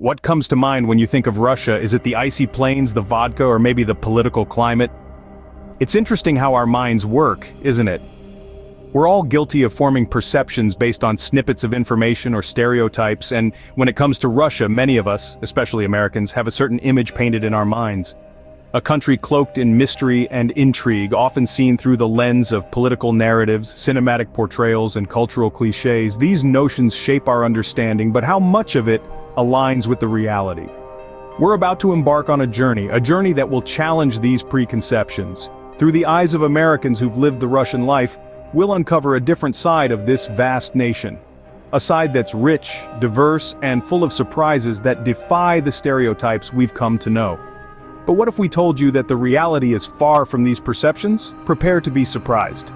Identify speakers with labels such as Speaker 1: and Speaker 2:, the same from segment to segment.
Speaker 1: What comes to mind when you think of Russia? Is it the icy plains, the vodka, or maybe the political climate? It's interesting how our minds work, isn't it? We're all guilty of forming perceptions based on snippets of information or stereotypes, and when it comes to Russia, many of us, especially Americans, have a certain image painted in our minds. A country cloaked in mystery and intrigue, often seen through the lens of political narratives, cinematic portrayals, and cultural cliches. These notions shape our understanding, but how much of it aligns with the reality? We're about to embark on a journey that will challenge these preconceptions. Through the eyes of Americans who've lived the Russian life, we'll uncover a different side of this vast nation. A side that's rich, diverse, and full of surprises that defy the stereotypes we've come to know. But what if we told you that the reality is far from these perceptions? Prepare to be surprised.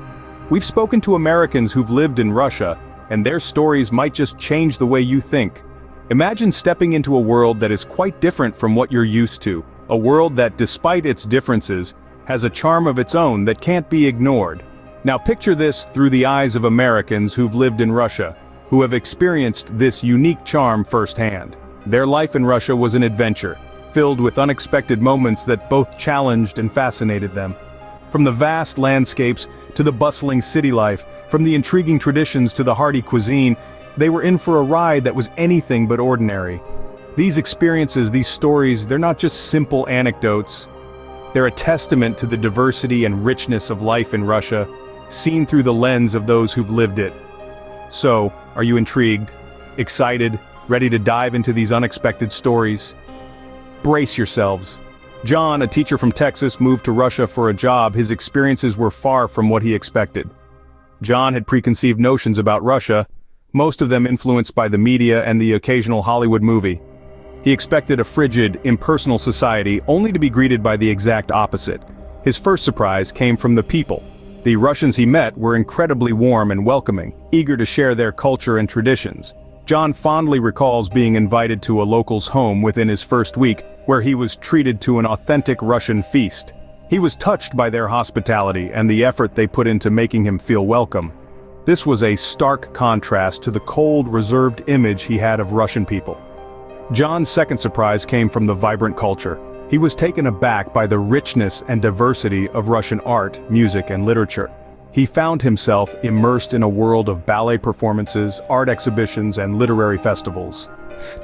Speaker 1: We've spoken to Americans who've lived in Russia, and their stories might just change the way you think. Imagine stepping into a world that is quite different from what you're used to, a world that, despite its differences, has a charm of its own that can't be ignored. Now picture this through the eyes of Americans who've lived in Russia, who have experienced this unique charm firsthand. Their life in Russia was an adventure, filled with unexpected moments that both challenged and fascinated them. From the vast landscapes to the bustling city life, from the intriguing traditions to the hearty cuisine, they were in for a ride that was anything but ordinary. These experiences, these stories, they're not just simple anecdotes. They're a testament to the diversity and richness of life in Russia, seen through the lens of those who've lived it. So, are you intrigued, excited, ready to dive into these unexpected stories? Brace yourselves. John, a teacher from Texas, moved to Russia for a job. His experiences were far from what he expected. John had preconceived notions about Russia, most of them influenced by the media and the occasional Hollywood movie. He expected a frigid, impersonal society, only to be greeted by the exact opposite. His first surprise came from the people. The Russians he met were incredibly warm and welcoming, eager to share their culture and traditions. John fondly recalls being invited to a local's home within his first week, where he was treated to an authentic Russian feast. He was touched by their hospitality and the effort they put into making him feel welcome. This was a stark contrast to the cold, reserved image he had of Russian people. John's second surprise came from the vibrant culture. He was taken aback by the richness and diversity of Russian art, music, and literature. He found himself immersed in a world of ballet performances, art exhibitions, and literary festivals.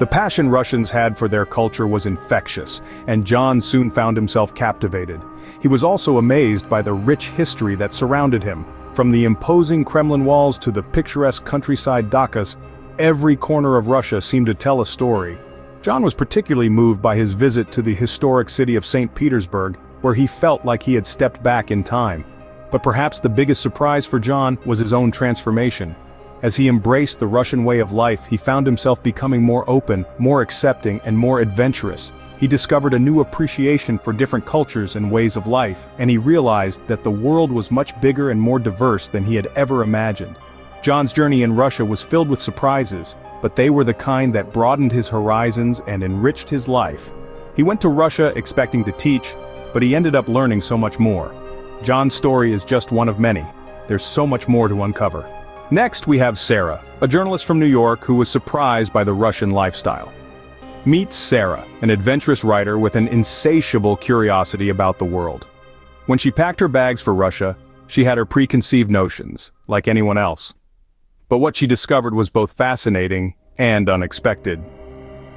Speaker 1: The passion Russians had for their culture was infectious, and John soon found himself captivated. He was also amazed by the rich history that surrounded him. From the imposing Kremlin walls to the picturesque countryside Dakas, every corner of Russia seemed to tell a story. John was particularly moved by his visit to the historic city of St. Petersburg, where he felt like he had stepped back in time. But perhaps the biggest surprise for John was his own transformation. As he embraced the Russian way of life, he found himself becoming more open, more accepting, and more adventurous. He discovered a new appreciation for different cultures and ways of life, and he realized that the world was much bigger and more diverse than he had ever imagined. John's journey in Russia was filled with surprises, but they were the kind that broadened his horizons and enriched his life. He went to Russia expecting to teach, but he ended up learning so much more. John's story is just one of many. There's so much more to uncover. Next we have Sarah, a journalist from New York who was surprised by the Russian lifestyle. Meet Sarah, an adventurous writer with an insatiable curiosity about the world. When she packed her bags for Russia, she had her preconceived notions, like anyone else. But what she discovered was both fascinating and unexpected.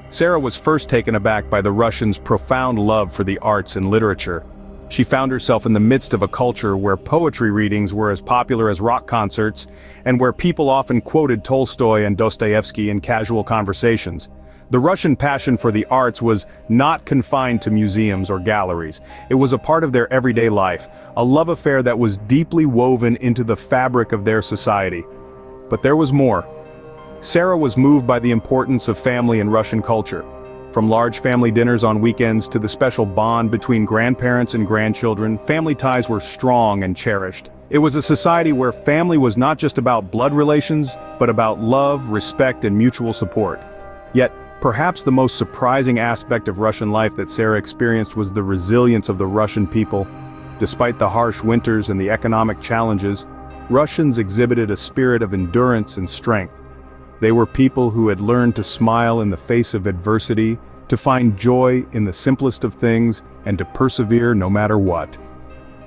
Speaker 1: Sarah was first taken aback by the Russians' profound love for the arts and literature. She found herself in the midst of a culture where poetry readings were as popular as rock concerts, and where people often quoted Tolstoy and Dostoevsky in casual conversations. The Russian passion for the arts was not confined to museums or galleries. It was a part of their everyday life, a love affair that was deeply woven into the fabric of their society. But there was more. Sarah was moved by the importance of family in Russian culture. From large family dinners on weekends to the special bond between grandparents and grandchildren, family ties were strong and cherished. It was a society where family was not just about blood relations, but about love, respect, and mutual support. Yet, perhaps the most surprising aspect of Russian life that Sarah experienced was the resilience of the Russian people. Despite the harsh winters and the economic challenges, Russians exhibited a spirit of endurance and strength. They were people who had learned to smile in the face of adversity, to find joy in the simplest of things, and to persevere no matter what.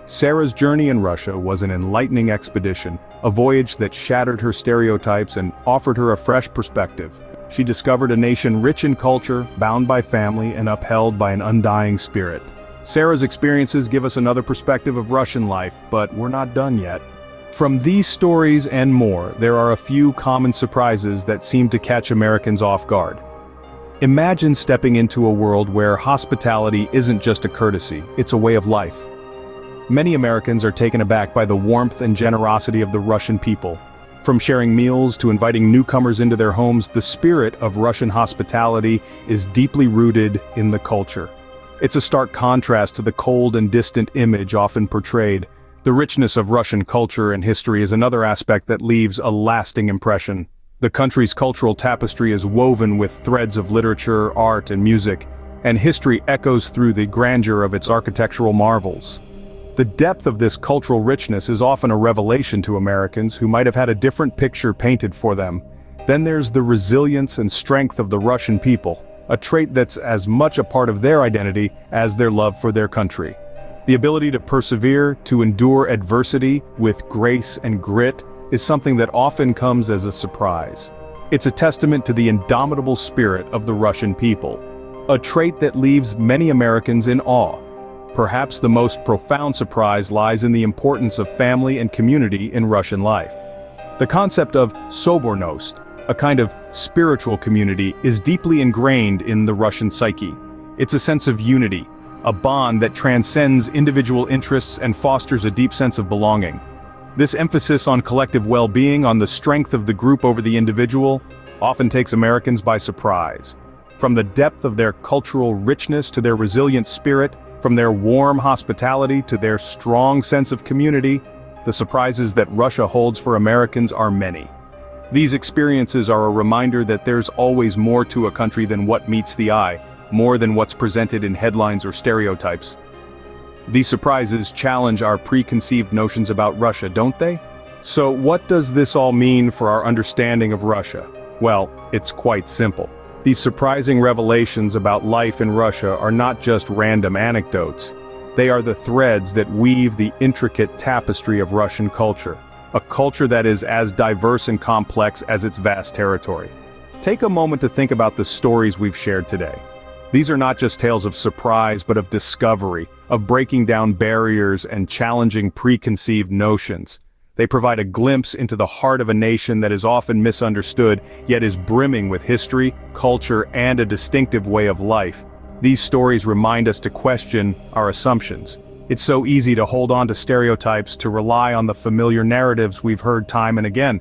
Speaker 1: Sarah's journey in Russia was an enlightening expedition, a voyage that shattered her stereotypes and offered her a fresh perspective. She discovered a nation rich in culture, bound by family, and upheld by an undying spirit. Sarah's experiences give us another perspective of Russian life, but we're not done yet. From these stories and more, there are a few common surprises that seem to catch Americans off guard. Imagine stepping into a world where hospitality isn't just a courtesy, it's a way of life. Many Americans are taken aback by the warmth and generosity of the Russian people. From sharing meals to inviting newcomers into their homes, the spirit of Russian hospitality is deeply rooted in the culture. It's a stark contrast to the cold and distant image often portrayed. The richness of Russian culture and history is another aspect that leaves a lasting impression. The country's cultural tapestry is woven with threads of literature, art, and music, and history echoes through the grandeur of its architectural marvels. The depth of this cultural richness is often a revelation to Americans who might have had a different picture painted for them. Then there's the resilience and strength of the Russian people, a trait that's as much a part of their identity as their love for their country. The ability to persevere, to endure adversity with grace and grit, is something that often comes as a surprise. It's a testament to the indomitable spirit of the Russian people, a trait that leaves many Americans in awe. Perhaps the most profound surprise lies in the importance of family and community in Russian life. The concept of sobornost, a kind of spiritual community, is deeply ingrained in the Russian psyche. It's a sense of unity, a bond that transcends individual interests and fosters a deep sense of belonging. This emphasis on collective well-being, on the strength of the group over the individual, often takes Americans by surprise. From the depth of their cultural richness to their resilient spirit, from their warm hospitality to their strong sense of community, the surprises that Russia holds for Americans are many. These experiences are a reminder that there's always more to a country than what meets the eye, more than what's presented in headlines or stereotypes. These surprises challenge our preconceived notions about Russia, don't they? So what does this all mean for our understanding of Russia? Well, it's quite simple. These surprising revelations about life in Russia are not just random anecdotes. They are the threads that weave the intricate tapestry of Russian culture, a culture that is as diverse and complex as its vast territory. Take a moment to think about the stories we've shared today. These are not just tales of surprise, but of discovery, of breaking down barriers and challenging preconceived notions. They provide a glimpse into the heart of a nation that is often misunderstood, yet is brimming with history, culture, and a distinctive way of life. These stories remind us to question our assumptions. It's so easy to hold on to stereotypes, to rely on the familiar narratives we've heard time and again.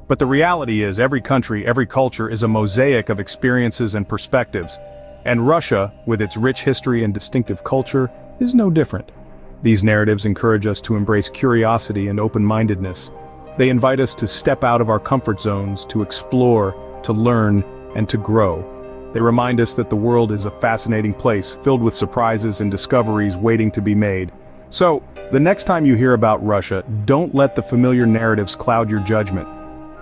Speaker 1: But the reality is, every country, every culture is a mosaic of experiences and perspectives. And Russia, with its rich history and distinctive culture, is no different. These narratives encourage us to embrace curiosity and open-mindedness. They invite us to step out of our comfort zones, to explore, to learn, and to grow. They remind us that the world is a fascinating place, filled with surprises and discoveries waiting to be made. So, the next time you hear about Russia, don't let the familiar narratives cloud your judgment.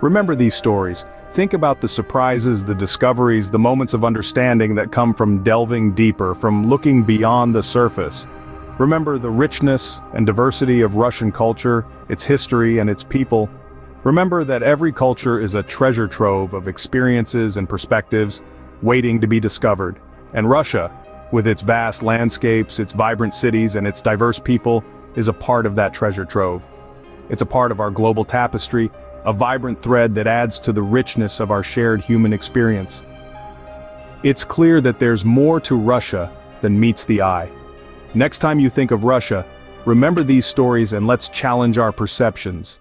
Speaker 1: Remember these stories. Think about the surprises, the discoveries, the moments of understanding that come from delving deeper, from looking beyond the surface. Remember the richness and diversity of Russian culture, its history and its people. Remember that every culture is a treasure trove of experiences and perspectives waiting to be discovered. And Russia, with its vast landscapes, its vibrant cities, and its diverse people, is a part of that treasure trove. It's a part of our global tapestry, a vibrant thread that adds to the richness of our shared human experience. It's clear that there's more to Russia than meets the eye. Next time you think of Russia, remember these stories and let's challenge our perceptions.